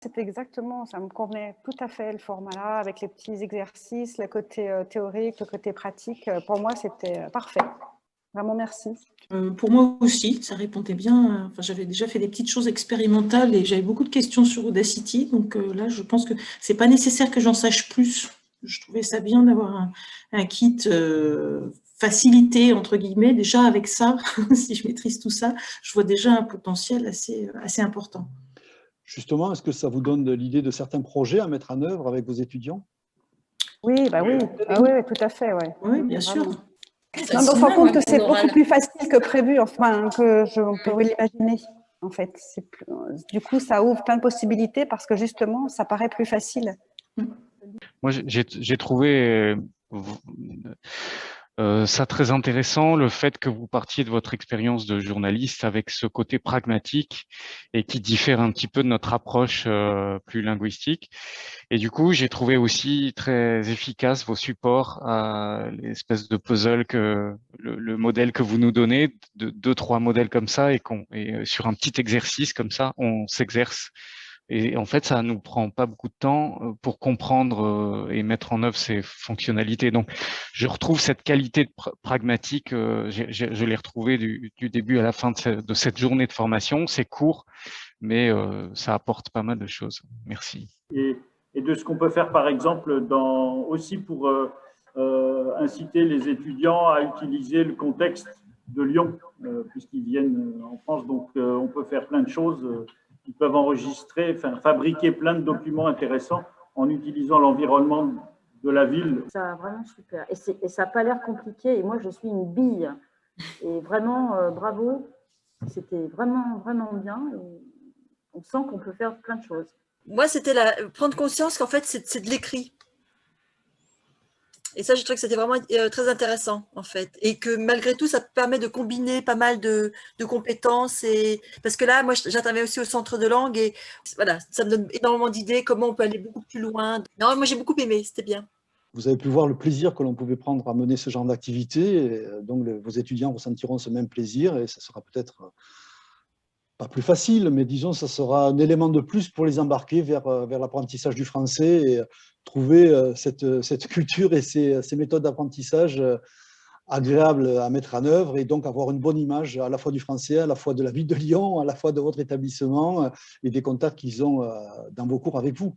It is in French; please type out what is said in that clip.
C'était exactement, ça me convenait tout à fait, le format-là, avec les petits exercices, le côté théorique, le côté pratique. Pour moi, c'était parfait. Vraiment, merci. Pour moi aussi, ça répondait bien. Enfin, j'avais déjà fait des petites choses expérimentales et j'avais beaucoup de questions sur Audacity. Donc là, je pense que c'est pas nécessaire que j'en sache plus. Je trouvais ça bien d'avoir un kit facilité, entre guillemets. Déjà, avec ça, si je maîtrise tout ça, je vois déjà un potentiel assez important. Justement, est-ce que ça vous donne l'idée de certains projets à mettre en œuvre avec vos étudiants? Oui, bah oui. Ah oui, tout à fait, ouais. Oui, bien sûr. Non, mais on se rend compte que c'est beaucoup plus facile que prévu, enfin, on peut l'imaginer, en fait. Du coup, ça ouvre plein de possibilités parce que justement, ça paraît plus facile. Moi, j'ai trouvé ça très intéressant, le fait que vous partiez de votre expérience de journaliste avec ce côté pragmatique et qui diffère un petit peu de notre approche plus linguistique. Et du coup, j'ai trouvé aussi très efficace vos supports à l'espèce de puzzle que le modèle que vous nous donnez, de 2-3 modèles comme ça, et sur un petit exercice comme ça, on s'exerce. Et en fait, ça nous prend pas beaucoup de temps pour comprendre et mettre en œuvre ces fonctionnalités. Donc, je retrouve cette qualité de pragmatique. Je l'ai retrouvée du début à la fin de cette journée de formation. C'est court, mais ça apporte pas mal de choses. Merci. Et de ce qu'on peut faire, par exemple, aussi pour inciter les étudiants à utiliser le contexte de Lyon, puisqu'ils viennent en France. Donc, on peut faire plein de choses. Ils peuvent enregistrer, fabriquer plein de documents intéressants en utilisant l'environnement de la ville. C'est vraiment super. Et ça n'a pas l'air compliqué. Et moi, je suis une bille. Et vraiment, bravo. C'était vraiment, vraiment bien. Et on sent qu'on peut faire plein de choses. Moi, c'était prendre conscience qu'en fait, c'est de l'écrit. Et ça, j'ai trouvé que c'était vraiment très intéressant, en fait. Et que malgré tout, ça permet de combiner pas mal de compétences. Parce que là, moi, j'interviens aussi au centre de langue et voilà, ça me donne énormément d'idées, comment on peut aller beaucoup plus loin. Non, moi, j'ai beaucoup aimé, c'était bien. Vous avez pu voir le plaisir que l'on pouvait prendre à mener ce genre d'activité. Donc, vos étudiants ressentiront ce même plaisir et ça sera peut-être pas plus facile, mais disons, ça sera un élément de plus pour les embarquer vers l'apprentissage du français et trouver cette culture et ces méthodes d'apprentissage agréables à mettre en œuvre et donc avoir une bonne image à la fois du français, à la fois de la ville de Lyon, à la fois de votre établissement et des contacts qu'ils ont dans vos cours avec vous.